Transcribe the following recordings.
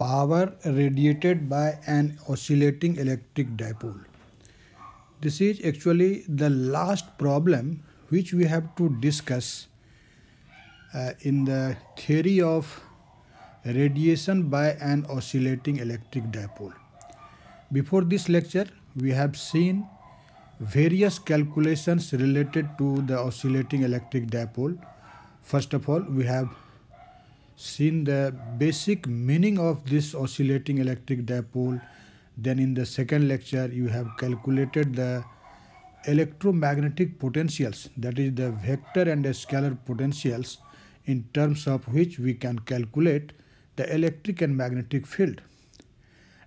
power radiated by an oscillating electric dipole. This is actually the last problem which we have to discuss in the theory of radiation by an oscillating electric dipole. Before this lecture, we have seen various calculations related to the oscillating electric dipole. First of all, we have seen the basic meaning of this oscillating electric dipole. Then in the second lecture, you have calculated the electromagnetic potentials, that is the vector and the scalar potentials, in terms of which we can calculate the electric and magnetic field.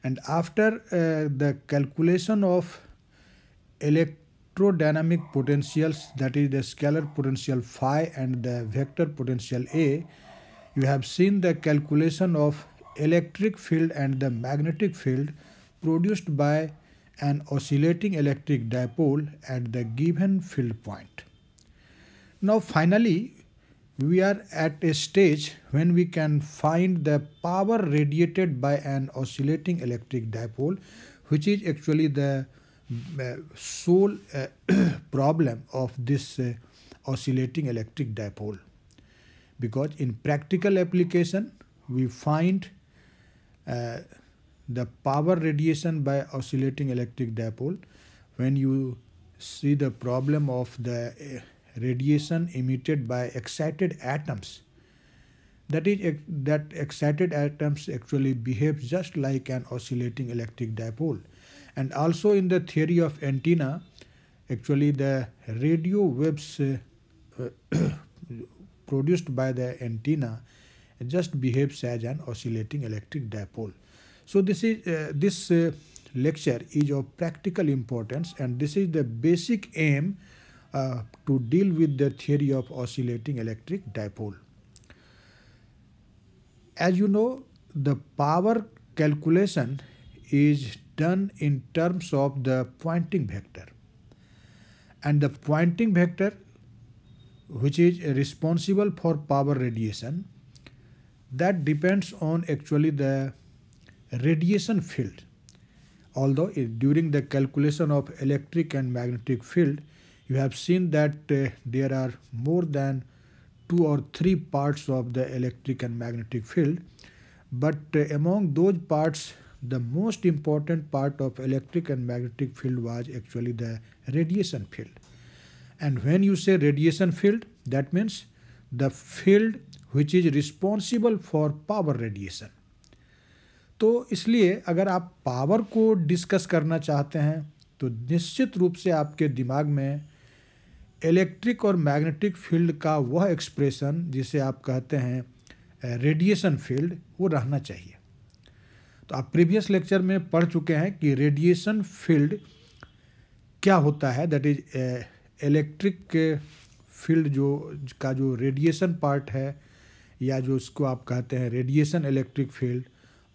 And after the calculation of electrodynamic potentials, that is the scalar potential phi and the vector potential A, you have seen the calculation of electric field and the magnetic field produced by an oscillating electric dipole at the given field point. Now finally, we are at a stage when we can find the power radiated by an oscillating electric dipole, which is actually the sole problem of this oscillating electric dipole. Because in practical application, we find the power radiation by oscillating electric dipole when you see the problem of the radiation emitted by excited atoms. That is, that excited atoms actually behave just like an oscillating electric dipole. And also in the theory of antenna, actually the radio waves produced by the antenna just behaves as an oscillating electric dipole. So this lecture is of practical importance, and this is the basic aim to deal with the theory of oscillating electric dipole. As you know, the power calculation is done in terms of the Poynting vector, and the Poynting vector, which is responsible for power radiation, that depends on actually the radiation field. Although during the calculation of electric and magnetic field, you have seen that there are more than 2 or 3 parts of the electric and magnetic field, but among those parts, the most important part of electric and magnetic field was actually the radiation field. And when you say radiation field, that means the field which is responsible for power radiation. तो इसलिए अगर आप power को discuss करना चाहते हैं तो निश्चित रूप से आपके दिमाग में इलेक्ट्रिक और मैग्नेटिक फील्ड का वह एक्सप्रेशन जिसे आप कहते हैं रेडिएशन फील्ड, वो रहना चाहिए. तो आप प्रीवियस लेक्चर में पढ़ चुके हैं कि रेडिएशन फील्ड क्या होता है. दैट इज इलेक्ट्रिक फील्ड जो रेडिएशन पार्ट है, या जो उसको आप कहते हैं रेडिएशन इलेक्ट्रिक फील्ड,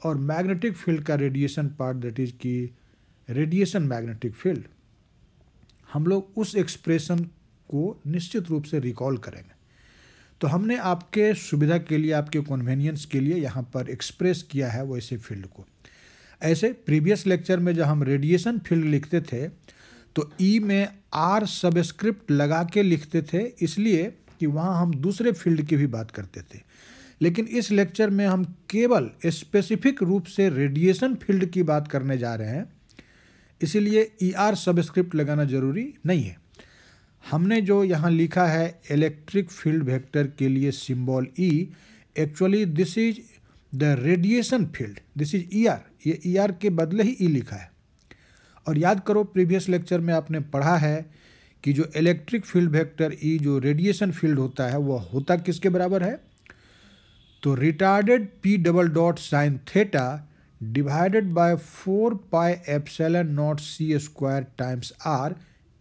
और मैग्नेटिक फील्ड का रेडिएशन पार्ट, दैट इज कि रेडिएशन मैग्नेटिक फील्ड. हम लोग उस एक्सप्रेशन को निश्चित रूप से रिकॉल करेंगे. तो हमने आपके सुविधा के लिए, आपके कन्वीनियंस के लिए यहाँ पर एक्सप्रेस किया है वैसे फील्ड को. ऐसे प्रीवियस लेक्चर में जब हम रेडिएशन फील्ड लिखते थे तो ई में आर सबस्क्रिप्ट लगा के लिखते थे, इसलिए कि वहाँ हम दूसरे फील्ड की भी बात करते थे. लेकिन इस लेक्चर में हम केवल स्पेसिफिक रूप से रेडिएशन फील्ड की बात करने जा रहे हैं, इसीलिए ई आर सबस्क्रिप्ट लगाना जरूरी नहीं है. हमने जो यहाँ लिखा है इलेक्ट्रिक फील्ड वेक्टर के लिए symbol E, actually this is the radiation field, this is E R. ये ई आर के बदले ही ई लिखा है. और याद करो, प्रीवियस लेक्चर में आपने पढ़ा है कि जो इलेक्ट्रिक फील्ड वेक्टर ई, जो रेडिएशन फील्ड होता है, वह होता किसके बराबर है? तो retarded P double dot sine theta divided by 4 pi epsilon not C square times R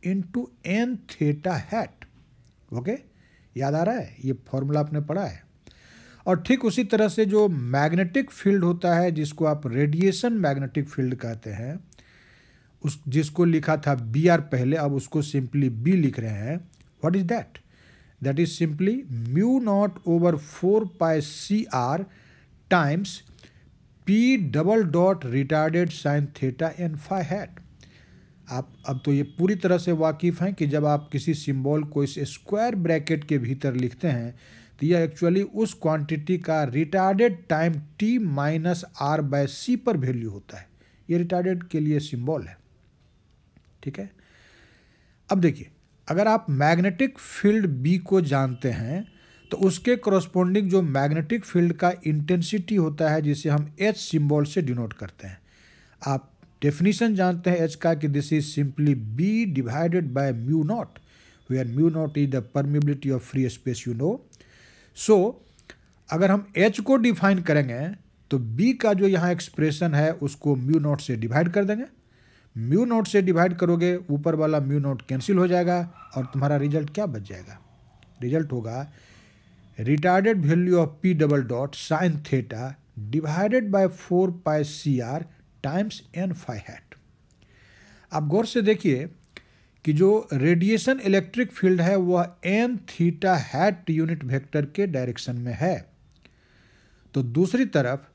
into N theta hat. Okay, याद आ रहा है? ये फॉर्मूला आपने पढ़ा है. और ठीक उसी तरह से जो मैग्नेटिक फील्ड होता है, जिसको आप रेडिएशन मैग्नेटिक फील्ड कहते हैं, जिसको लिखा था बी आर पहले, अब उसको सिंपली बी लिख रहे हैं. What is that? That is simply mu not over 4 pi C R times P double dot retarded sine theta N phi hat. आप अब तो ये पूरी तरह से वाकिफ़ हैं कि जब आप किसी सिंबल को इस स्क्वायर ब्रैकेट के भीतर लिखते हैं तो यह एक्चुअली उस क्वांटिटी का retarded time t minus are by c पर वैल्यू होता है। ये रिटार्डेड के लिए सिंबल है, ठीक है। अब देखिए, अगर आप मैग्नेटिक फील्ड B को जानते हैं तो उसके करस्पॉन्डिंग जो मैग्नेटिक फील्ड का इंटेंसिटी होता है जिसे हम H सिंबल से डिनोट करते हैं। आप डेफिनेशन जानते हैं H का कि this is simply B divided by mu not, where mu not is the permeability of free space, you know. So अगर हम H को डिफाइन करेंगे तो B का जो यहाँ एक्सप्रेशन है उसको म्यू नॉट से डिवाइड कर देंगे। म्यू नॉट से डिवाइड करोगे, ऊपर वाला म्यू नॉट कैंसिल हो जाएगा और तुम्हारा रिजल्ट क्या बच जाएगा? रिजल्ट होगा retarded value of P double dot sine theta divided by 4 pi CR times n phi hat. आप गौर से देखिए कि जो रेडिएशन इलेक्ट्रिक फील्ड है वह n theta hat unit vector के डायरेक्शन में है, तो दूसरी तरफ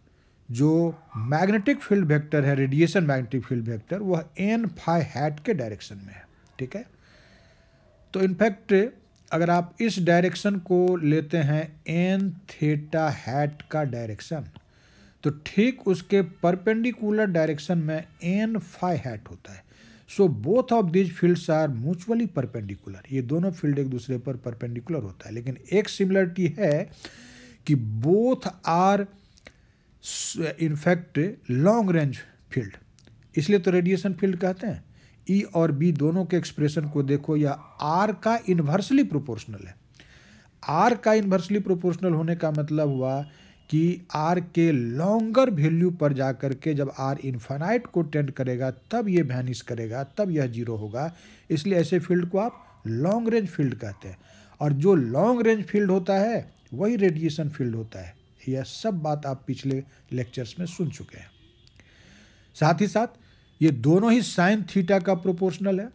जो मैग्नेटिक फील्ड वेक्टर है, रेडिएशन मैग्नेटिक फील्ड वेक्टर, वह n फाई हैट के डायरेक्शन में है, ठीक है। तो इनफैक्ट अगर आप इस डायरेक्शन को लेते हैं n थीटा हैट का डायरेक्शन, तो ठीक उसके परपेंडिकुलर डायरेक्शन में n फाई हैट होता है। So both of this fields are mutually perpendicular. ये दोनों फील्ड एक दूसरे पर परपेंडिकुलर होता है, लेकिन एक सिमिलरिटी है कि both are in fact long range field, इसलिए तो रेडिएशन फील्ड कहते हैं। E और B दोनों के एक्सप्रेशन को देखो, यह R का इन्वर्सली प्रोपोर्शनल है। R का इन्वर्सली प्रोपोर्शनल होने का मतलब हुआ कि R के लॉन्गर वैल्यू पर जाकर के जब R इन्फाइनाइट को टेंड करेगा तब ये वैनिश करेगा, तब यह जीरो होगा। इसलिए ऐसे फील्ड को आप लॉन्ग रेंज फील्ड कहते हैं, और जो लॉन्ग रेंज फील्ड होता है वही रेडिएशन फील्ड होता है। यह सब बात आप पिछले लेक्चर्स में सुन चुके हैं। साथ ही साथ ये दोनों ही साइन थीटा का प्रोपोर्शनल है,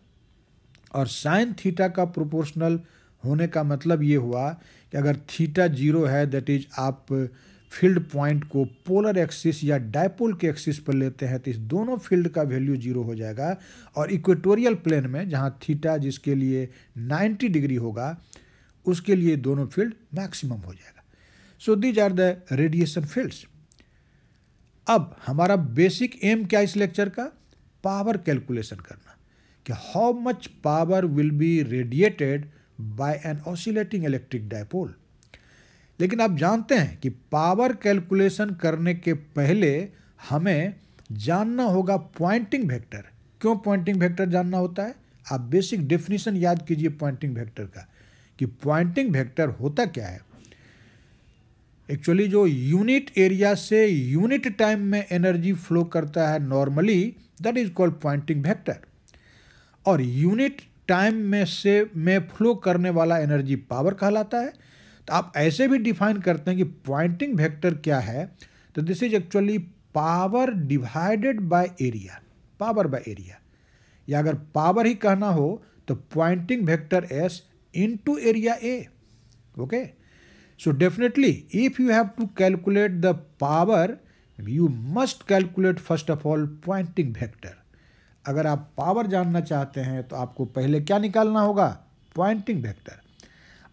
और साइन थीटा का प्रोपोर्शनल होने का मतलब ये हुआ कि अगर थीटा जीरो है, दैट इज आप फील्ड पॉइंट को पोलर एक्सिस या डायपोल के एक्सिस पर लेते हैं तो इस दोनों फील्ड का वैल्यू जीरो हो जाएगा, और इक्वेटोरियल प्लेन में जहाँ थीटा जिसके लिए 90 डिग्री होगा उसके लिए दोनों फील्ड मैक्सिमम हो जाएगा। So these are the radiation fields. अब हमारा बेसिक एम क्या इस लेक्चर का? पावर कैलकुलेशन करना कि how much power will be radiated by an oscillating electric dipole. लेकिन आप जानते हैं कि पावर कैलकुलेशन करने के पहले हमें जानना होगा पॉइंटिंग वेक्टर। क्यों पॉइंटिंग वेक्टर जानना होता है? आप बेसिक डेफिनेशन याद कीजिए पॉइंटिंग वेक्टर का, कि पॉइंटिंग वेक्टर होता क्या है। एक्चुअली जो यूनिट एरिया से यूनिट टाइम में एनर्जी फ्लो करता है normally, that is called Poynting vector, और यूनिट टाइम में फ्लो करने वाला एनर्जी पावर कहलाता है। तो आप ऐसे भी डिफाइन करते हैं कि पॉइंटिंग वेक्टर क्या है, तो this is actually power divided by area, power by area, या अगर पावर ही कहना हो तो Poynting vector S into area A. Okay, so definitely if you have to calculate the power, you must calculate first of all pointing vector. अगर आप power जानना चाहते हैं तो आपको पहले क्या निकालना होगा? पॉइंटिंग वेक्टर,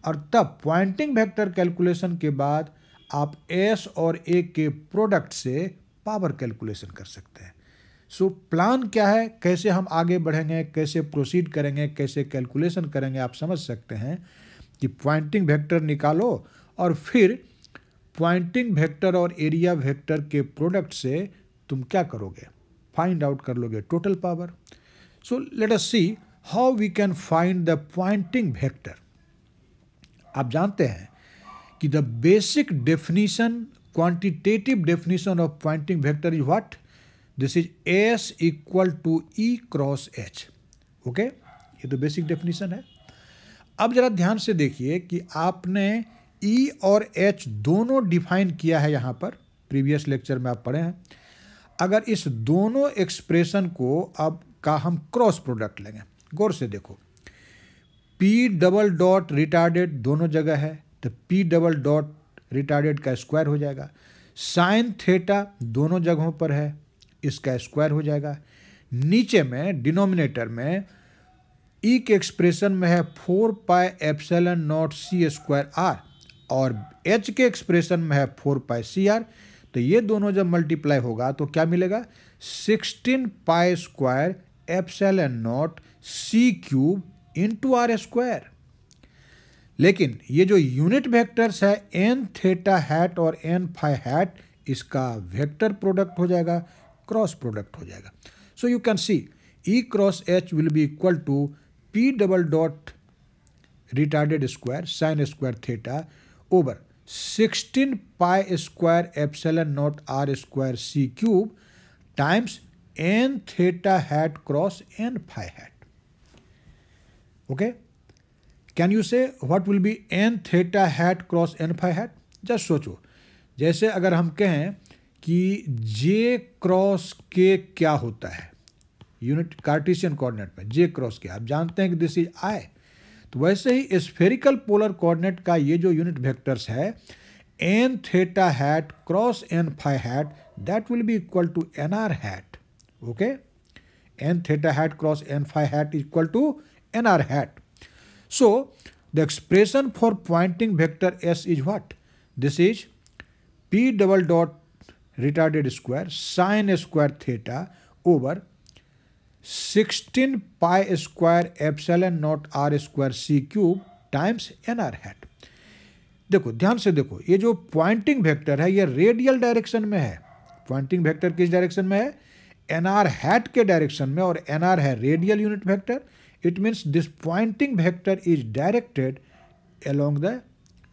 और तब पॉइंटिंग वेक्टर कैलकुलेशन के बाद आप S और A के प्रोडक्ट से पावर कैलकुलेशन कर सकते हैं। सो प्लान क्या है, कैसे हम आगे बढ़ेंगे, कैसे प्रोसीड करेंगे, कैसे कैलकुलेशन करेंगे, आप समझ सकते हैं कि पॉइंटिंग वेक्टर निकालो और फिर पॉइंटिंग वेक्टर और एरिया वेक्टर के प्रोडक्ट से तुम क्या करोगे? फाइंड आउट कर लोगे total power. So let us see how we can find the Poynting vector. आप जानते हैं कि the basic definition, quantitative definition of Poynting vector is what? This is S equal to E cross H। Okay, ये तो basic definition है। अब जरा ध्यान से देखिए कि आपने E और H दोनों डिफाइन किया है यहाँ पर, प्रीवियस लेक्चर में आप पढ़े हैं। अगर इस दोनों एक्सप्रेशन को अब का हम क्रॉस प्रोडक्ट लेंगे, गौर से देखो, P डबल डॉट रिटार्डेड दोनों जगह है, तो P डबल डॉट रिटार्डेड का स्क्वायर हो जाएगा। साइन थीटा दोनों जगहों पर है, इसका स्क्वायर हो जाएगा। नीचे में डिनोमिनेटर में ई के एक्सप्रेशन में है 4 pi epsilon not C square R और एच के एक्सप्रेशन में है 4 पाई सी आर। तो ये दोनों जब मल्टीप्लाई होगा तो क्या मिलेगा, 16 pi square epsilon not C cube into R square. लेकिन ये जो यूनिट वेक्टर्स है एन थीटा हैट और एन फाई हैट, इसका वेक्टर प्रोडक्ट हो जाएगा, क्रॉस प्रोडक्ट हो जाएगा। So you can see E cross H will be equal to P double dot retarded square sine square theta over 16 pi square epsilon not R square C cube times N theta hat cross N phi hat. Okay, can you say what will be an theta hat cross N phi hat? Just सोचो, जैसे अगर हम कहें कि जे cross के क्या होता है यूनिट कार्टेशियन कोऑर्डिनेट में, जे क्रॉस के आप जानते हैं कि दिस इज आई, तो वैसे ही स्फेरिकल पोलर कोऑर्डिनेट का ये जो यूनिट वेक्टर्स है N theta hat cross N phi hat, that will be equal to N R hat. Okay, N theta hat cross N phi hat is equal to N R hat. So, the expression for pointing vector S is what? This is P double dot retarded square sine square theta over 16 pi square epsilon naught r square c cube times nr hat। देखो ध्यान से देखो, ये जो Poynting vector है ये radial direction में है। पॉइंटिंग वेक्टर किस डायरेक्शन में है? nr हैट के डायरेक्शन में, और nr है radial unit vector. It means this pointing vector is directed along the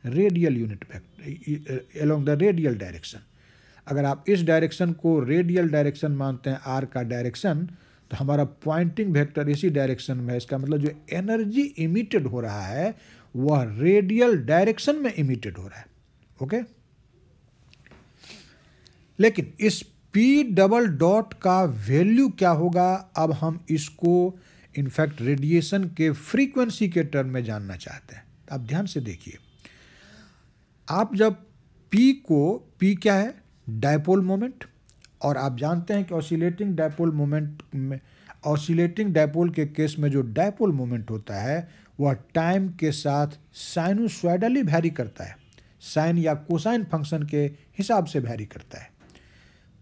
radial unit vector, along the radial direction। अगर आप इस डायरेक्शन को रेडियल डायरेक्शन मानते हैं आर का डायरेक्शन, तो हमारा पॉइंटिंग वेक्टर इसी डायरेक्शन में है। इसका मतलब जो एनर्जी इमिटेड हो रहा है वह रेडियल डायरेक्शन में इमिटेड हो रहा है। ओके, लेकिन इस पी डबल डॉट का वैल्यू क्या होगा, अब हम इसको इनफैक्ट रेडिएशन के फ्रीक्वेंसी के टर्म में जानना चाहते हैं। आप ध्यान से देखिए, आप जब P क्या है? डायपोल मोमेंट, और आप जानते हैं कि ऑसिलेटिंग डायपोल मोमेंट में, ऑसिलेटिंग डायपोल के केस में जो डायपोल मोमेंट होता है वह टाइम के साथ साइनोसॉइडली वैरी करता है, साइन या कोसाइन फंक्शन के हिसाब से वैरी करता है।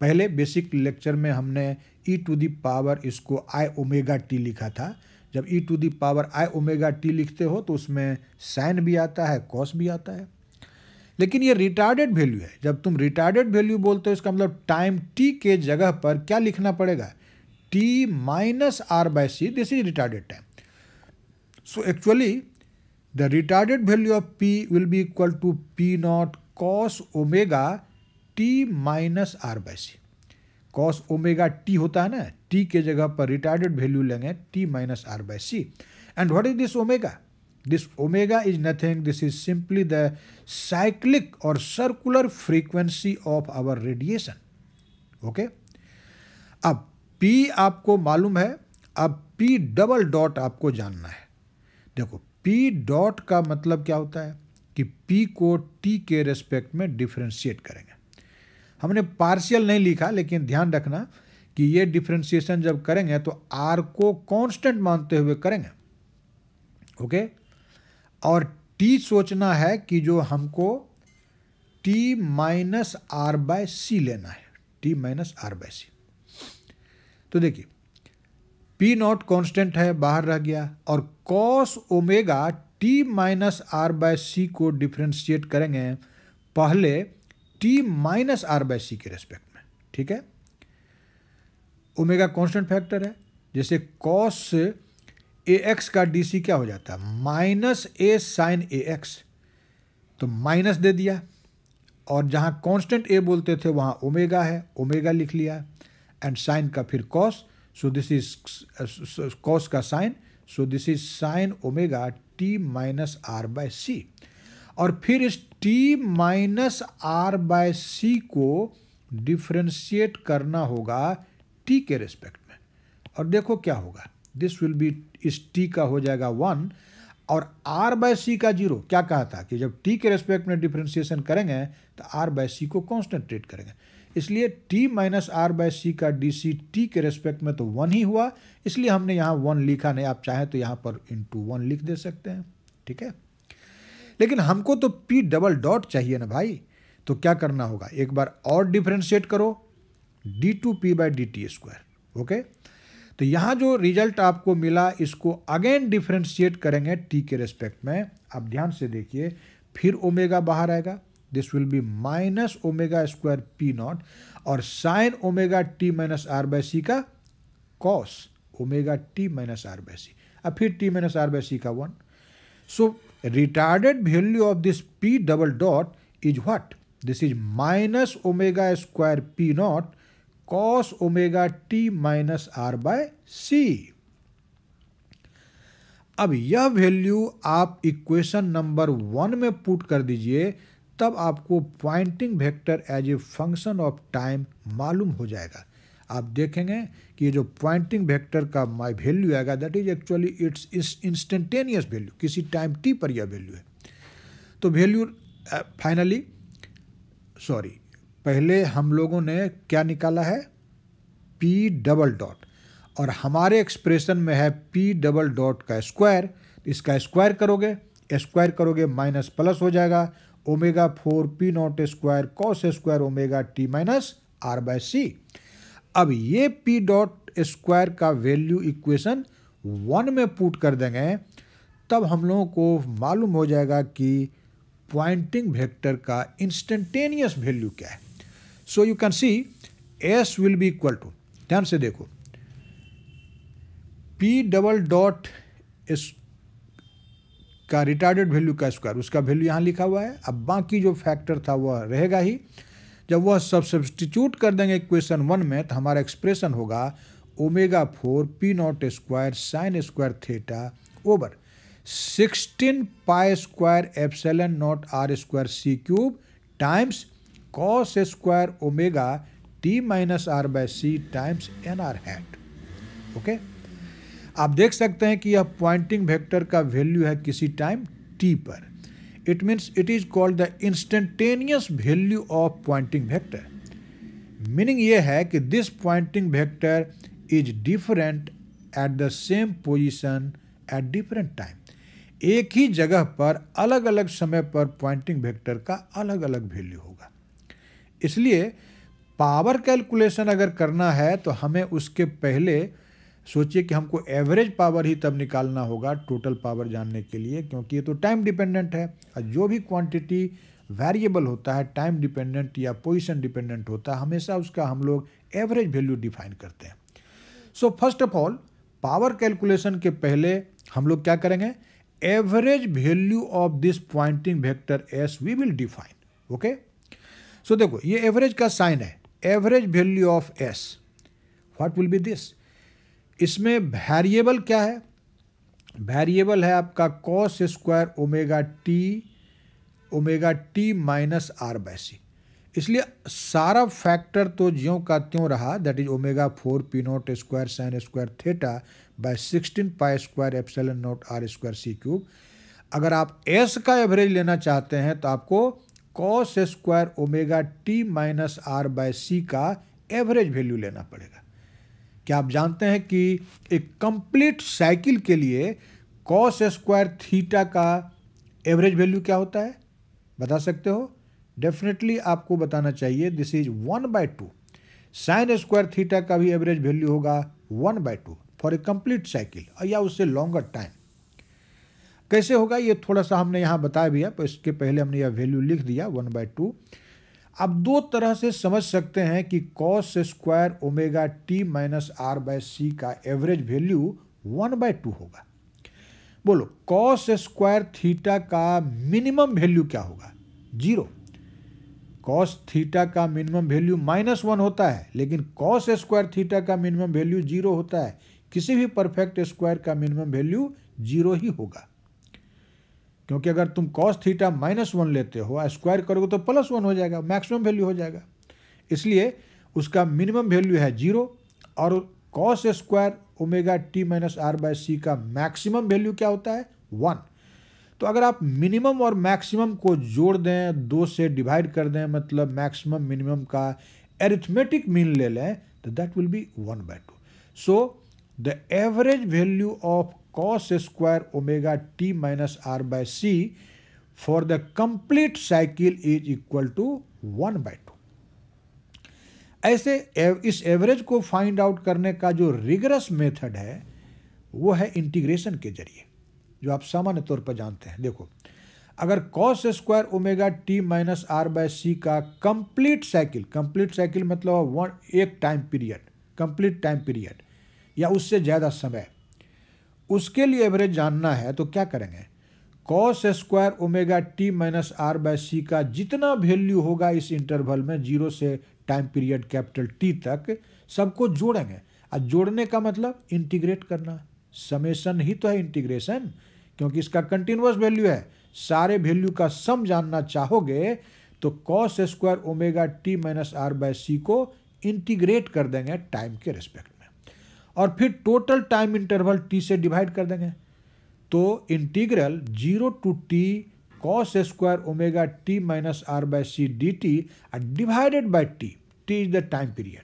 पहले बेसिक लेक्चर में हमने ई टू दी पावर इसको आई ओमेगा टी लिखा था। जब e to the power i omega t लिखते हो तो उसमें साइन भी आता है, कॉस भी आता है। लेकिन ये रिटार्डेड वैल्यू है। जब तुम रिटार्डेड वैल्यू बोलते हो इसका मतलब टाइम टी के जगह पर क्या लिखना पड़ेगा? T minus are by C, this is retarded time. So actually the retarded value of P will be equal to P not cos omega T minus are by C. Cos omega T होता है ना, T के जगह पर retarded value लेंगे T minus are by C. And what is this omega? This omega is nothing, this is simply the cyclic और circular frequency of our radiation. Okay, अब P आपको मालूम है, अब P डबल डॉट आपको जानना है। देखो P डॉट का मतलब क्या होता है कि P को T के रेस्पेक्ट में डिफ्रेंशिएट करेंगे। हमने पार्शियल नहीं लिखा, लेकिन ध्यान रखना कि ये डिफ्रेंशिएशन जब करेंगे तो R को कांस्टेंट मानते हुए करेंगे। ओके, और T सोचना है कि जो हमको T माइनस आर बाय सी लेना है, T माइनस आर बाय सी। तो देखिए P नॉट कांस्टेंट है, बाहर रह गया, और cos omega T minus are by c को डिफ्रेंशिएट करेंगे पहले T minus are by c के रेस्पेक्ट में। ठीक है, ओमेगा कांस्टेंट फैक्टर है, जैसे कॉस ए एक्स का डी सी क्या हो जाता है? माइनस ए साइन ए एक्स, तो माइनस दे दिया, और जहाँ कांस्टेंट ए बोलते थे वहाँ ओमेगा है, ओमेगा लिख लिया, एंड साइन का फिर cos, so this is cos का sine, so this is sine omega T minus are by c. और फिर इस t minus are by c को डिफ्रेंशिएट करना होगा टी के रेस्पेक्ट में, और देखो क्या होगा, दिस विल बी, इस टी का हो जाएगा 1, और आर बाय सी का जीरो, क्या कहा था कि जब टी के रेस्पेक्ट में डिफ्रेंसिएशन करेंगे तो आर बाय सी को कांस्टेंट ट्रीट करेंगे, इसलिए T minus are by c का डी सी टी के रेस्पेक्ट में तो 1 ही हुआ, इसलिए हमने यहाँ 1 लिखा नहीं। आप चाहें तो यहाँ पर इंटू 1 लिख दे सकते हैं, ठीक है। लेकिन हमको तो पी डबल डॉट चाहिए ना भाई, तो क्या करना होगा, एक बार और डिफ्रेंशिएट करो, d two p by d t square, okay. तो यहाँ जो रिजल्ट आपको मिला इसको अगेन डिफ्रेंशिएट करेंगे टी के रेस्पेक्ट में। आप ध्यान से देखिए, फिर ओमेगा बाहर आएगा, this will be minus omega square p not, और sine omega T minus are by c का cos omega T minus are by c, अब फिर t minus are by c का 1। So retarded value of this p double dot is what, this is minus omega square p not cos omega T minus are by c. अब यह value आप equation number 1 में put कर दीजिए, तब आपको Poynting vector as a function of time मालूम हो जाएगा। आप देखेंगे कि ये जो पॉइंटिंग वेक्टर का माई वैल्यू आएगा that is actually it's instantaneous value, किसी टाइम टी पर यह वैल्यू है। तो वैल्यू फाइनली पहले हम लोगों ने क्या निकाला है, पी डबल डॉट, और हमारे एक्सप्रेशन में है पी डबल डॉट का स्क्वायर, इसका स्क्वायर करोगे माइनस प्लस हो जाएगा, omega 4 P not square cos square omega T minus are by c. अब ये पी डॉट स्क्वायर का वैल्यू इक्वेशन 1 में पुट कर देंगे, तब हम लोगों को मालूम हो जाएगा कि पॉइंटिंग वेक्टर का इंस्टेंटेनियस वैल्यू क्या है। So you can see S will be equal to, ध्यान से देखो, पी डबल डॉट का रिटार्डेड वैल्यू का स्क्वायर, उसका वैल्यू यहाँ लिखा हुआ है। अब बाकी जो फैक्टर था वह रहेगा ही, जब वह सब सब्स्टिट्यूट कर देंगे इक्वेशन 1 में तो हमारा एक्सप्रेशन होगा omega 4 P not square sine square theta over 16 pi square epsilon not R square C cube times cos square omega T minus are by C times N R hat, okay. आप देख सकते हैं कि यह Poynting vector का value है किसी time T पर। It means it is called the instantaneous value of Poynting vector. Meaning यह है कि this Poynting vector is different at the same position at different time. एक ही जगह पर अलग अलग समय पर पॉइंटिंग वेक्टर का अलग अलग वैल्यू होगा। इसलिए पावर कैलकुलेशन अगर करना है तो हमें उसके पहले सोचिए कि हमको एवरेज पावर ही तब निकालना होगा टोटल पावर जानने के लिए, क्योंकि ये तो टाइम डिपेंडेंट है, और जो भी क्वांटिटी वेरिएबल होता है टाइम डिपेंडेंट या पोजीशन डिपेंडेंट होता है, हमेशा उसका हम लोग एवरेज वैल्यू डिफाइन करते हैं। So first of all power calculation के पहले हम लोग क्या करेंगे, average value of this Poynting vector S we will define, okay. So देखो ये एवरेज का साइन है, average value of S what will be this. इसमें वेरिएबल क्या है, वेरिएबल है आपका cos square omega T minus are by c. इसलिए सारा फैक्टर तो ज्यों का त्यों रहा, that is omega 4 P not square sine square theta by 16 pi square epsilon not R square C cube. अगर आप एस का एवरेज लेना चाहते हैं तो आपको cos square omega T minus are by c का एवरेज वैल्यू लेना पड़ेगा। क्या आप जानते हैं कि एक कंप्लीट साइकिल के लिए कॉस स्क्वायर थीटा का एवरेज वैल्यू क्या होता है, बता सकते हो? डेफिनेटली आपको बताना चाहिए, this is 1/2। Sign square theta का भी एवरेज वैल्यू होगा 1/2 फॉर ए कंप्लीट साइकिल, या उससे लॉन्गर टाइम। कैसे होगा ये थोड़ा सा हमने यहाँ बताया भी है, पर इसके पहले हमने यह वैल्यू लिख दिया 1/2। आप दो तरह से समझ सकते हैं कि cos square omega T minus are by c का एवरेज वैल्यू 1/2 होगा। बोलो कॉस स्क्वायर थीटा का मिनिमम वैल्यू क्या होगा? 0। कॉस थीटा का मिनिमम वैल्यू -1 होता है, लेकिन कॉस स्क्वायर थीटा का मिनिमम वैल्यू 0 होता है। किसी भी परफेक्ट स्क्वायर का मिनिमम वैल्यू 0 ही होगा, क्योंकि अगर तुम कॉस थीटा -1 लेते हो, स्क्वायर करोगे तो +1 हो जाएगा, मैक्सिमम वैल्यू हो जाएगा। इसलिए उसका मिनिमम वैल्यू है 0, और cos square omega T minus are by c का मैक्सिमम वैल्यू क्या होता है? 1। तो अगर आप मिनिमम और मैक्सिमम को जोड़ दें, 2 से डिवाइड कर दें, मतलब मैक्सिमम मिनिमम का एरिथमेटिक मीन ले लें, तो that will B 1/2. So the average value of cos square omega t minus r by c for the complete cycle is equal to 1/2. ऐसे इस एवरेज को फाइंड आउट करने का जो रिगरस मेथड है वो है इंटीग्रेशन के जरिए, जो आप सामान्य तौर पर जानते हैं. देखो, अगर cos square omega T minus are by c का कंप्लीट साइकिल मतलब एक time period, complete time period या उससे ज़्यादा समय, उसके लिए एवरेज जानना है तो क्या करेंगे? cos square omega T minus are by c का जितना वैल्यू होगा इस इंटरवल में 0 से टाइम पीरियड कैपिटल टी तक, सबको जोड़ेंगे. और जोड़ने का मतलब इंटीग्रेट करना. समेशन ही तो है इंटीग्रेशन, क्योंकि इसका कंटिन्यूअस वैल्यू है. सारे वैल्यू का सम जानना चाहोगे तो cos square omega T minus are by c को इंटीग्रेट कर देंगे टाइम के रिस्पेक्ट में, और फिर टोटल टाइम इंटरवल टी से डिवाइड कर देंगे. तो integral 0 to t cos square omega T minus are by C D T divided by T is the time period.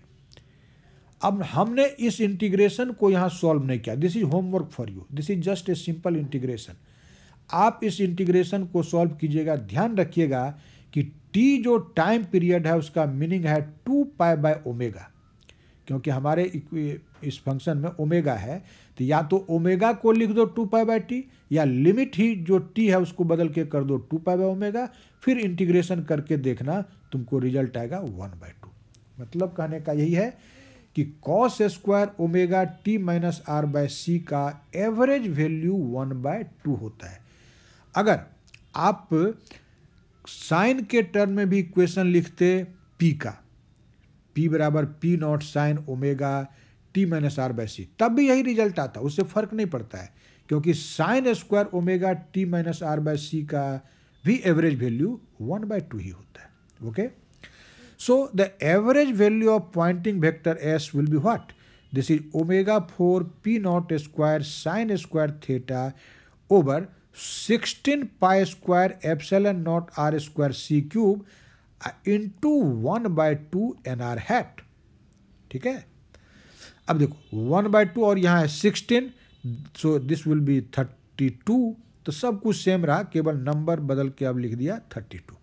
अब हमने इस इंटीग्रेशन को यहाँ सॉल्व नहीं किया. This is homework for you. This is just a simple integration. आप इस integration को सॉल्व कीजिएगा. ध्यान रखिएगा कि t जो टाइम पीरियड है उसका मीनिंग है 2 पाई बाय ओमेगा, क्योंकि हमारे इस फंक्शन में ओमेगा है. तो या तो ओमेगा को लिख दो 2 पाई बाय टी, या लिमिट ही जो t है उसको बदल के कर दो 2 पाई बाय ओमेगा. फिर इंटीग्रेशन करके देखना, तुमको रिजल्ट आएगा 1/2. मतलब कहने का यही है कि cos square omega T minus are by c का एवरेज वैल्यू 1/2 होता है. अगर आप साइन के टर्म में भी इक्वेशन लिखते p का, p बराबर p not sine omega T minus are by c, तब भी यही रिजल्ट आता. उससे फर्क नहीं पड़ता है, क्योंकि sine square omega T minus are by c का भी एवरेज वैल्यू 1/2 ही होता है. Okay, so the average value of Poynting vector s will be what? This is omega 4 p naught square sin square theta over 16 pi square epsilon naught r square c cube into 1/2 nr hat. ठीक है, अब देखो 1/2 और यहाँ है 16, so this will be 32. तो सब कुछ सेम रहा, केवल नंबर बदल के अब लिख दिया 32.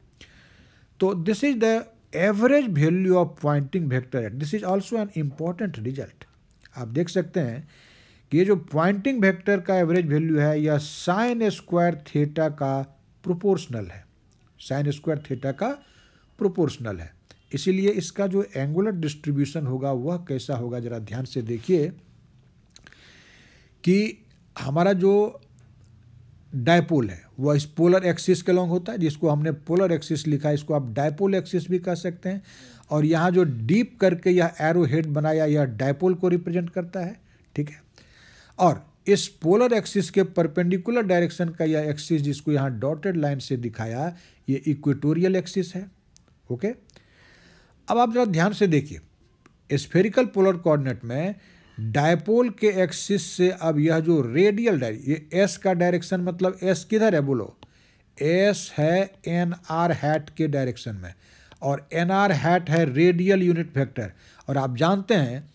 तो this is the average value of Poynting vector. This is also an important result. आप देख सकते हैं कि ये जो पॉइंटिंग वेक्टर का एवरेज वैल्यू है यह साइन स्क्वायर थीटा का प्रोपोर्शनल है. साइन स्क्वायर थीटा का प्रोपोर्शनल है. इसीलिए इसका जो एंगुलर डिस्ट्रीब्यूशन होगा वह कैसा होगा, जरा ध्यान से देखिए कि हमारा जो डायपोल है वह इस पोलर एक्सिस के लॉन्ग होता है, जिसको हमने पोलर एक्सिस लिखा है, इसको आप डायपोल एक्सिस भी कह सकते हैं. और यहाँ जो डीप करके यह एरो हेड बनाया यह डायपोल को रिप्रेजेंट करता है. ठीक है, और इस पोलर एक्सिस के परपेंडिकुलर डायरेक्शन का यह एक्सिस जिसको यहाँ डॉटेड लाइन से दिखाया ये इक्वेटोरियल एक्सिस है. ओके, अब आप जरा ध्यान से देखिए, स्फेरिकल पोलर कोऑर्डिनेट में डायपोल के एक्सिस से अब यह जो रेडियल ये एस का डायरेक्शन, मतलब एस किधर है बोलो, एस है एन आर हैट के डायरेक्शन में, और एन आर हैट है रेडियल यूनिट वेक्टर. और आप जानते हैं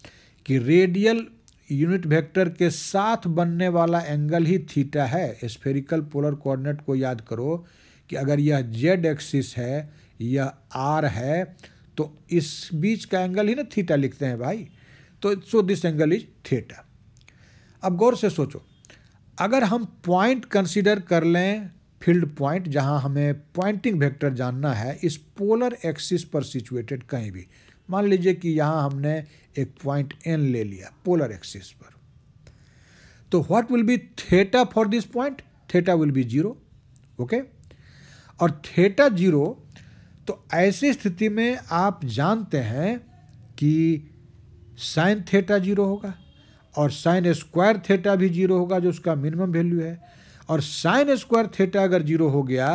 कि रेडियल यूनिट वेक्टर के साथ बनने वाला एंगल ही थीटा है. स्फेरिकल पोलर कोऑर्डिनेट को याद करो कि अगर यह जेड एक्सिस है, यह आर है, तो इस बीच का एंगल ही ना थीटा लिखते हैं भाई. तो so this angle is theta. अब गौर से सोचो, अगर हम पॉइंट कंसीडर कर लें, फील्ड पॉइंट जहां हमें पॉइंटिंग वेक्टर जानना है इस पोलर एक्सिस पर सिचुएटेड कहीं भी, मान लीजिए कि यहां हमने एक पॉइंट एन ले लिया पोलर एक्सिस पर, तो what will B theta for this point? Theta will be 0. Okay, और थीटा 0, तो ऐसी स्थिति में आप जानते हैं कि साइन थीटा 0 होगा, और साइन स्क्वायर थीटा भी 0 होगा जो उसका मिनिमम वैल्यू है. और साइन स्क्वायर थीटा अगर 0 हो गया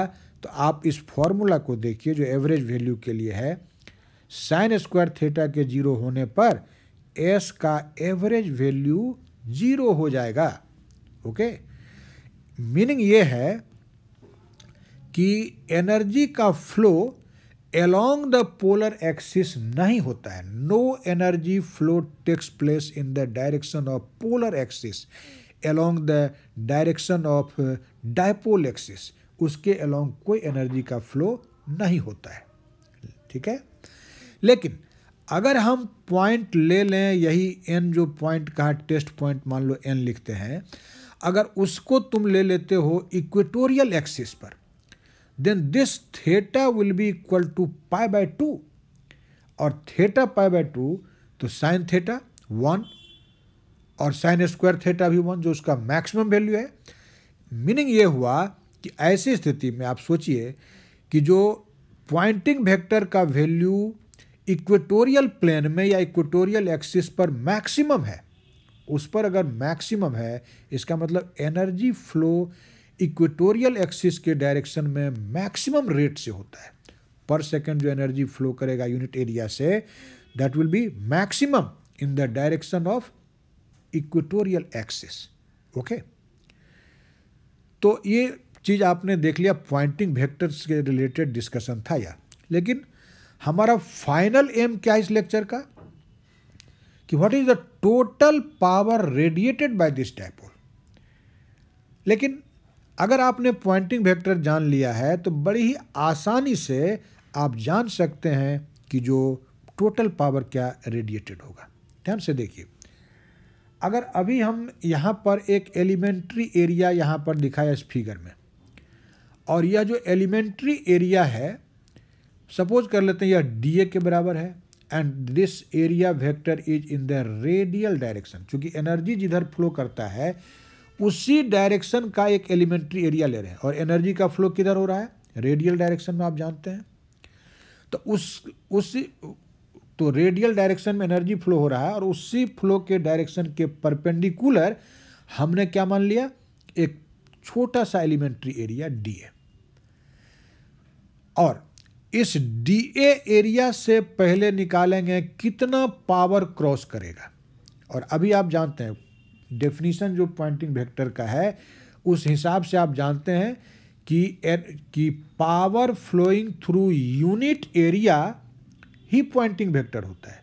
तो आप इस फॉर्मूला को देखिए जो एवरेज वैल्यू के लिए है. साइन स्क्वायर थीटा के 0 होने पर एस का एवरेज वैल्यू 0 हो जाएगा. ओके, मीनिंग ये है कि एनर्जी का flow along the polar axis नहीं होता है. No energy flow takes place in the direction of polar axis along the direction of dipole axis. उसके along कोई एनर्जी का फ्लो नहीं होता है. ठीक है. लेकिन अगर हम पॉइंट ले लें, यही n जो पॉइंट का टेस्ट पॉइंट मान लो n लिखते हैं, अगर उसको तुम ले लेते हो इक्वेटोरियल एक्सिस पर, then this theta will be equal to pi by 2 और theta pi by 2 तो sin theta 1 और sin square theta भी 1 जो उसका मैक्सिमम वैल्यू है. मीनिंग ये हुआ कि ऐसी स्थिति में आप सोचिए कि जो पॉइंटिंग वेक्टर का वैल्यू इक्वेटोरियल प्लेन में या इक्वेटोरियल एक्सिस पर मैक्सिमम है, उस पर अगर मैक्सिमम है, इसका मतलब एनर्जी फ्लो इक्वेटोरियल एक्सिस के डायरेक्शन में मैक्सिमम रेट से होता है. पर सेकेंड जो एनर्जी फ्लो करेगा यूनिट एरिया से, that will B maximum in the direction of equatorial axis. Okay, तो ये चीज आपने देख लिया, पॉइंटिंग वेक्टर्स के रिलेटेड डिस्कशन था यह. लेकिन हमारा फाइनल एम क्या इस लेक्चर का, कि what is the total power radiated by this dipole. लेकिन अगर आपने पॉइंटिंग वेक्टर जान लिया है तो बड़ी ही आसानी से आप जान सकते हैं कि जो टोटल पावर क्या रेडिएटेड होगा. ध्यान से देखिए, अगर अभी हम यहाँ पर एक एलिमेंट्री एरिया यहाँ पर दिखाया इस फिगर में, और यह जो एलिमेंट्री एरिया है, सपोज कर लेते हैं यह dA के बराबर है, and this area vector is in the radial direction. चूंकि एनर्जी जिधर फ्लो करता है उसी डायरेक्शन का एक एलिमेंट्री एरिया ले रहे हैं, और एनर्जी का फ्लो किधर हो रहा है, रेडियल डायरेक्शन में, आप जानते हैं. तो रेडियल डायरेक्शन में एनर्जी फ्लो हो रहा है, और उसी फ्लो के डायरेक्शन के परपेंडिकुलर हमने क्या मान लिया, एक छोटा सा एलिमेंट्री एरिया dA. और इस dA एरिया से पहले निकालेंगे कितना पावर क्रॉस करेगा. और अभी आप जानते हैं डेफिनेशन जो पॉइंटिंग वेक्टर का है, उस हिसाब से आप जानते हैं कि power flowing through unit area ही पॉइंटिंग वेक्टर होता है.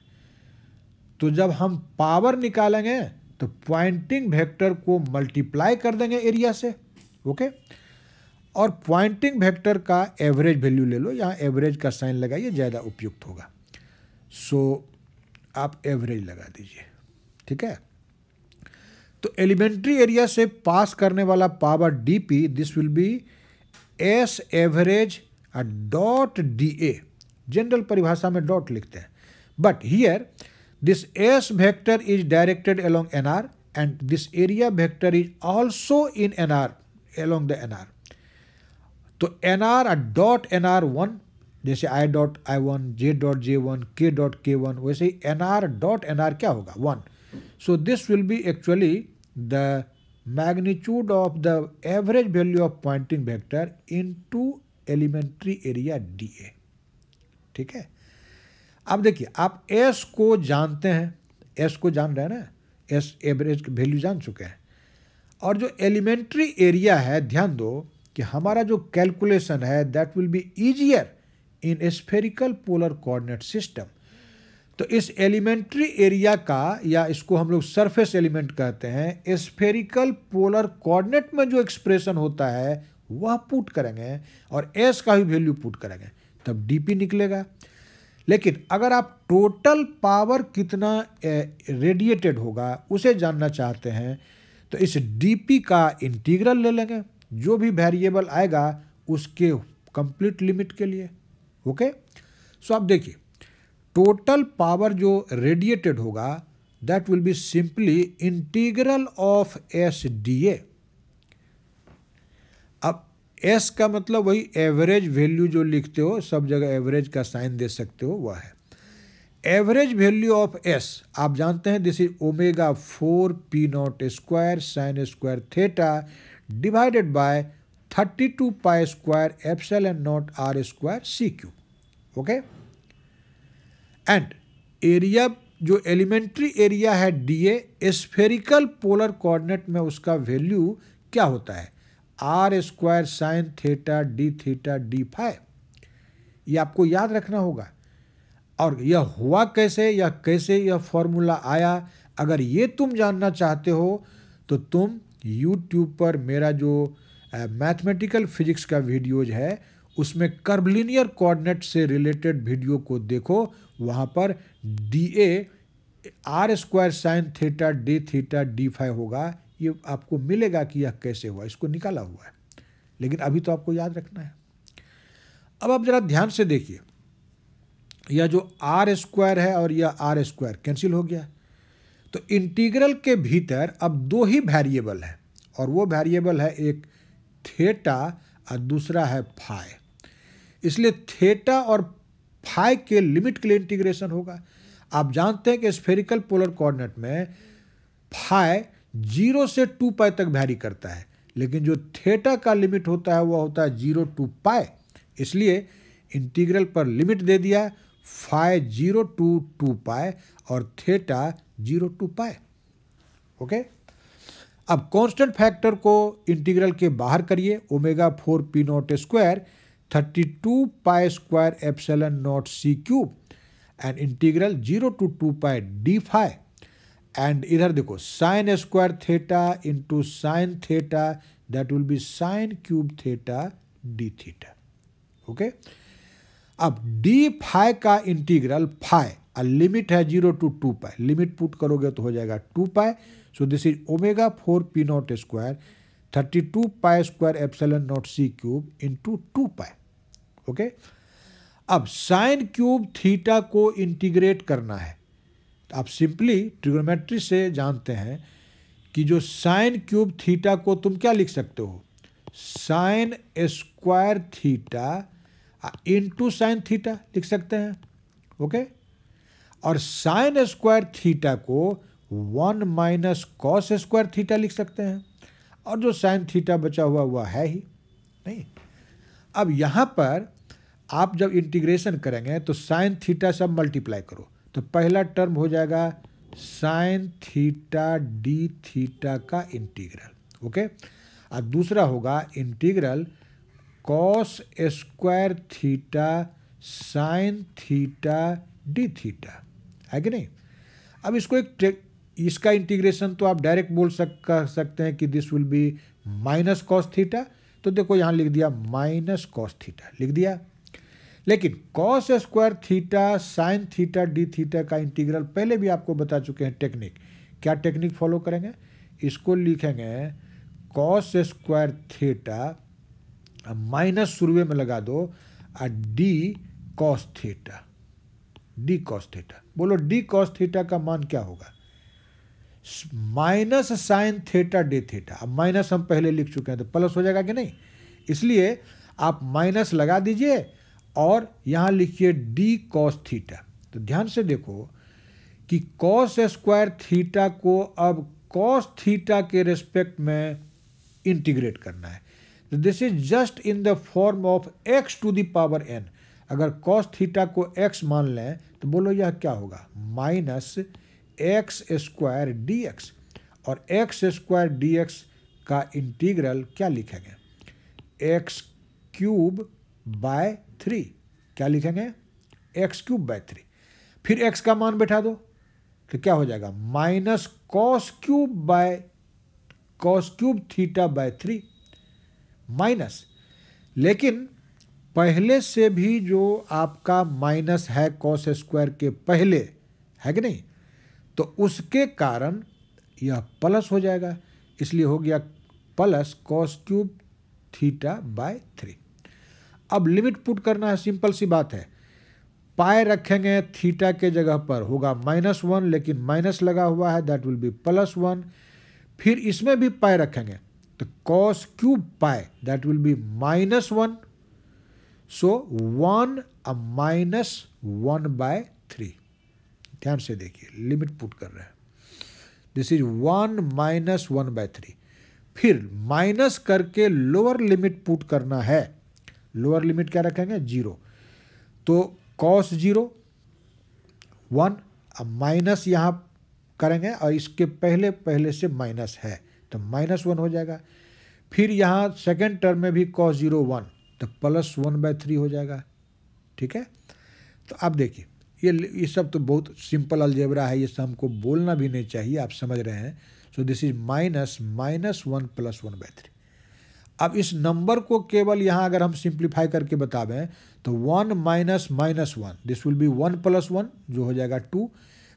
तो जब हम पावर निकालेंगे तो पॉइंटिंग वेक्टर को मल्टीप्लाई कर देंगे एरिया से. ओके, और पॉइंटिंग वेक्टर का एवरेज वैल्यू ले लो, यहाँ एवरेज का साइन लगाइए, ज़्यादा उपयुक्त होगा. सो आप एवरेज लगा दीजिए. ठीक है, तो एलिमेंट्री एरिया से पास करने वाला power dP, this will B S average dot dA. General परिभाषा में डॉट लिखते हैं, but here this S vector is directed along NR and this area vector is also in NR along the NR. तो NR dot NR1, जैसे I dot I1, J dot J1, K dot K1, वैसे ही NR dot NR क्या होगा, 1. So this will be actually the magnitude of the average value of pointing vector into elementary area dA. ठीक है, अब देखिए, आप S को जानते हैं, S को जान रहे हैं ना, S एवरेज वैल्यू जान चुके हैं. और जो एलिमेंट्री एरिया है, ध्यान दो कि हमारा जो कैलकुलेशन है that will be easier in spherical polar coordinate system. तो इस एलिमेंट्री एरिया का, या इसको हम लोग सरफेस एलिमेंट कहते हैं, स्फेरिकल पोलर कोऑर्डिनेट में जो एक्सप्रेशन होता है वह पुट करेंगे और एस का भी वैल्यू पुट करेंगे, तब डीपी निकलेगा. लेकिन अगर आप टोटल पावर कितना रेडिएटेड होगा उसे जानना चाहते हैं तो इस डीपी का इंटीग्रल ले लेंगे, जो भी वेरिएबल आएगा उसके कंप्लीट लिमिट के लिए. ओके, सो आप देखिए, टोटल पावर जो रेडिएटेड होगा that will be simply integral of S DA. अब एस का मतलब वही एवरेज वैल्यू जो लिखते हो, सब जगह एवरेज का साइन दे सकते हो, वह है एवरेज वैल्यू ऑफ एस. आप जानते हैं this is omega 4 P not square sine square theta divided by 32 pi square epsilon not R square C cube. Okay, and area जो एलिमेंट्री एरिया है डीए, स्फेरिकल पोलर कोऑर्डिनेट में उसका value क्या होता है, R square sine theta D phi. ये आपको याद रखना होगा। और यह हुआ कैसे या कैसे यह फॉर्मूला आया, अगर ये तुम जानना चाहते हो तो तुम YouTube पर मेरा जो मैथमेटिकल फिजिक्स का वीडियोज है उसमें कर्वलिनियर कोऑर्डिनेट से रिलेटेड वीडियो को देखो। वहाँ पर DA R square sine theta D phi होगा। ये आपको मिलेगा कि यह कैसे हुआ, इसको निकाला हुआ है, लेकिन अभी तो आपको याद रखना है। अब आप जरा ध्यान से देखिए, यह जो आर स्क्वायर है और यह आर स्क्वायर कैंसिल हो गया। तो इंटीग्रल के भीतर अब दो ही वेरिएबल है, और वो वेरिएबल है एक थीटा और दूसरा है फाई। इसलिए थीटा और फाई के लिमिट के लिए इंटीग्रेशन होगा। आप जानते हैं कि स्फेरिकल पोलर कोऑर्डिनेट में फाई 0 से 2 पाई तक वैरी करता है, लेकिन जो थीटा का लिमिट होता है वह होता है 0 to पाई। इसलिए इंटीग्रल पर लिमिट दे दिया, फाई 0 to 2 पाई और थीटा 0 to पाई। ओके, अब कांस्टेंट फैक्टर को इंटीग्रल के बाहर करिए, omega 4 P not square 32 pi square epsilon not C cube and integral 0 to 2 pi D phi. And इधर देखो sine square theta into sine theta, that will be sine cube theta D theta. Okay, अब D phi का integral phi, limit है 0 to 2 pi, limit put करोगे तो हो जाएगा 2 pi. So this is omega 4 P not square 32 pi square epsilon not C cube into 2 pi. Okay, अब sine cube theta को integrate करना है। तो आप सिंपली ट्रिग्नोमेट्री से जानते हैं कि जो साइन क्यूब थीटा को तुम क्या लिख सकते हो, sign square theta into sine theta लिख सकते हैं। ओके, और साइन स्क्वायर थीटा को 1 माइनस कॉस स्क्वायर थीटा लिख सकते हैं, और जो साइन थीटा बचा हुआ है ही नहीं। अब यहाँ पर आप जब इंटीग्रेशन करेंगे तो साइन थीटा सब मल्टीप्लाई करो, तो पहला टर्म हो जाएगा साइन थीटा डी थीटा का इंटीग्रल। ओके, और दूसरा होगा integral cos square theta sine theta D theta, है कि नहीं। अब इसको इसका इंटीग्रेशन तो आप डायरेक्ट बोल सकते हैं कि this will be minus cos theta. तो देखो यहाँ लिख दिया माइनस कॉस थीटा लिख दिया, लेकिन cos square theta sine theta D theta का इंटीग्रल पहले भी आपको बता चुके हैं टेक्निक। क्या टेक्निक फॉलो करेंगे, इसको लिखेंगे कॉस स्क्वायर थीटा माइनस शुरू में लगा दो और D cos theta, D cos theta. बोलो डी कॉस थीटा का मान क्या होगा, minus sign theta D theta. अब माइनस हम पहले लिख चुके हैं तो प्लस हो जाएगा कि नहीं, इसलिए आप माइनस लगा दीजिए और यहाँ लिखिए डी कॉस थीटा। तो ध्यान से देखो कि कॉस स्क्वायर थीटा को अब कॉस थीटा के रेस्पेक्ट में इंटीग्रेट करना है। तो this is just in the form of x to the power n। अगर कॉस थीटा को x मान लें तो बोलो यह क्या होगा, minus x square d x, और एक्स स्क्वायर डी एक्स का इंटीग्रल क्या लिखेंगे, एक्स क्यूब बाय 3। क्या लिखेंगे, एक्स क्यूब बाय 3। फिर एक्स का मान बैठा दो तो क्या हो जाएगा, minus cos cube theta by 3 minus. लेकिन पहले से भी जो आपका माइनस है कॉस स्क्वायर के पहले, है कि नहीं, तो उसके कारण यह प्लस हो जाएगा, इसलिए हो गया plus cos cube theta by 3। अब लिमिट पुट करना है, सिंपल सी बात है, पाई रखेंगे थीटा के जगह पर होगा -1, लेकिन माइनस लगा हुआ है, दैट विल बी +1। फिर इसमें भी पाई रखेंगे तो cos cube pi, that will B -1। सो 1 -1/3। ध्यान से देखिए, लिमिट पुट कर रहे हैं, दिस इज 1 -1/3। फिर माइनस करके लोअर लिमिट पुट करना है। लोअर लिमिट क्या रखेंगे, 0। तो कॉस 0 1, अब माइनस यहाँ करेंगे और इसके पहले से माइनस है तो -1 हो जाएगा। फिर यहाँ सेकेंड टर्म में भी cos 0 1, तो +1/3 हो जाएगा। ठीक है, तो आप देखिए ये सब तो बहुत सिंपल अलजेब्रा है, ये सब हमको बोलना भी नहीं चाहिए, आप समझ रहे हैं। सो दिस इज -(-1 + 1/3)। अब इस नंबर को केवल यहाँ अगर हम सिंप्लीफाई करके बतावें तो 1 - -1, दिस विल बी 1 + 1 जो हो जाएगा 2।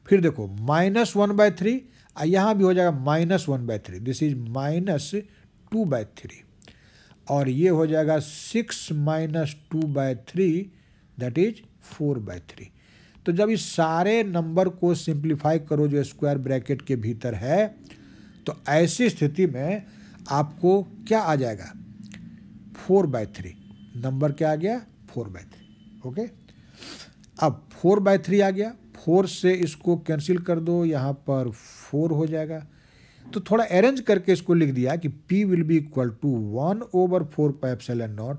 फिर देखो -1/3, यहाँ भी हो जाएगा -1/3, दिस इज -2/3, और ये हो जाएगा 6 - 2/3, दैट इज 4/3। तो जब इस सारे नंबर को सिंप्लीफाई करो जो स्क्वायर ब्रैकेट के भीतर है, तो ऐसी स्थिति में आपको क्या आ जाएगा, 4/3। नंबर क्या आ गया, 4/3। ओके, अब 4/3 आ गया, 4 से इसको कैंसिल कर दो, यहाँ पर 4 हो जाएगा। तो थोड़ा अरेंज करके इसको लिख दिया कि P will be equal to 1/4πε0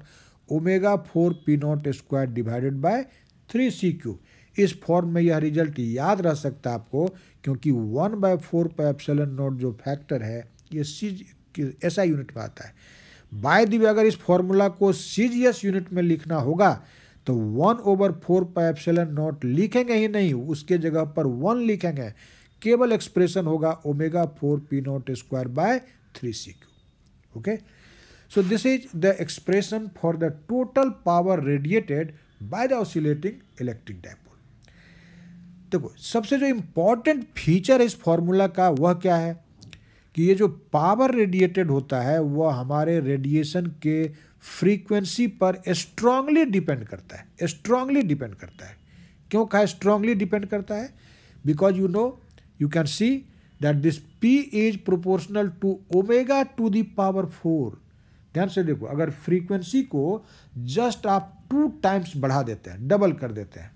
ω4P0² divided by 3c³। इस फॉर्म में यह रिजल्ट याद रह सकता है आपको, क्योंकि 1/4πε0 जो फैक्टर है ये SI यूनिट में आता है। बाय द वे अगर इस फॉर्मूला को CGS यूनिट में लिखना होगा तो 1/4πε0 लिखेंगे ही नहीं, उसके जगह पर 1 लिखेंगे, केवल एक्सप्रेशन होगा ω4P0² by 3c³। Okay, so this is the expression for the total power radiated by the oscillating electric dipole. देखो सबसे जो इम्पॉर्टेंट फीचर है इस फॉर्मूला का वह क्या है कि ये जो पावर रेडिएटेड होता है वह हमारे रेडिएशन के फ्रीक्वेंसी पर स्ट्रांगली डिपेंड करता है, स्ट्रांगली डिपेंड करता है। क्यों कहा स्ट्रांगली डिपेंड करता है, because you can see that this P is proportional to ω⁴। ध्यान से देखो, अगर फ्रीक्वेंसी को जस्ट आप 2 टाइम्स बढ़ा देते हैं, डबल कर देते हैं,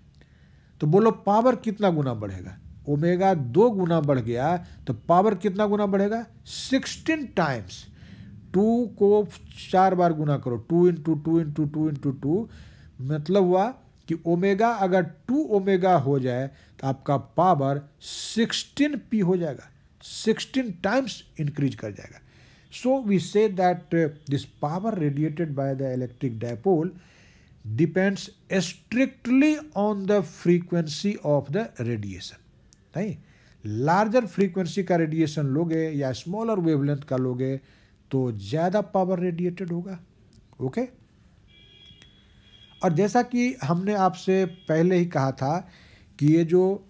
तो बोलो पावर कितना गुना बढ़ेगा, ओमेगा 2 गुना बढ़ गया, तो पावर कितना गुना बढ़ेगा, 16 टाइम्स। 2 को 4 बार गुना करो, 2 × 2 × 2 × 2, मतलब हुआ कि ओमेगा अगर 2 ओमेगा हो जाए तो आपका पावर 16P हो जाएगा, 16 टाइम्स इंक्रीज कर जाएगा। So we say that this power radiated by the electric dipole depends strictly on the frequency of the radiation. नहीं, लार्जर फ्रीक्वेंसी का रेडिएशन लोगे या स्मॉलर वेवलेंथ का लोगे तो ज़्यादा पावर रेडिएटेड होगा। ओके, और जैसा कि हमने आपसे पहले ही कहा था कि ये जो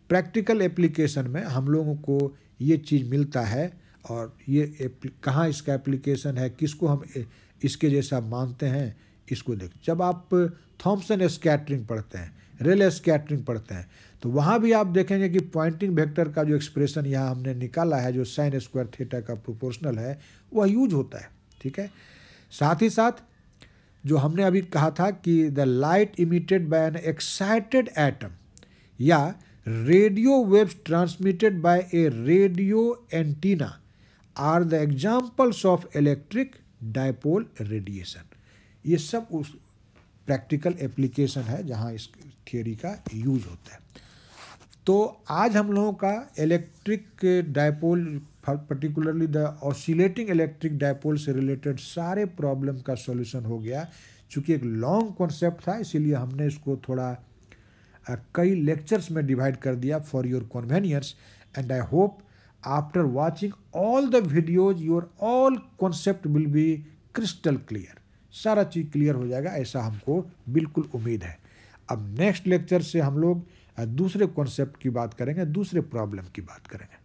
प्रैक्टिकल एप्लीकेशन में हम लोगों को ये चीज़ मिलता है, और ये कहाँ इसका एप्लीकेशन है, किसको हम इसके जैसा मानते हैं, इसको देख। जब आप थॉम्सन स्कैटरिंग पढ़ते हैं, रेले स्कैटरिंग पढ़ते हैं, तो वहाँ भी आप देखेंगे कि पॉइंटिंग वेक्टर का जो एक्सप्रेशन यहाँ हमने निकाला है, जो sin² थीटा का प्रोपोर्शनल है, वह यूज होता है। ठीक है, साथ ही साथ जो हमने अभी कहा था कि the light emitted by an excited atom या radio waves transmitted by a radio antenna are the examples of electric dipole radiation. ये सब उस प्रैक्टिकल एप्लीकेशन है जहाँ इस थियोरी का यूज होता है। तो आज हम लोगों का electric dipole, particularly the oscillating electric dipole से रिलेटेड सारे प्रॉब्लम का सॉल्यूशन हो गया। चूँकि एक लॉन्ग कॉन्सेप्ट था, इसीलिए हमने इसको थोड़ा कई लेक्चर्स में डिवाइड कर दिया for your convenience, and I hope after watching all the videos your all concept will be crystal clear. सारा चीज़ क्लियर हो जाएगा, ऐसा हमको बिल्कुल उम्मीद है। अब नेक्स्ट लेक्चर से हम लोग दूसरे कॉन्सेप्ट की बात करेंगे, दूसरे प्रॉब्लम की बात करेंगे।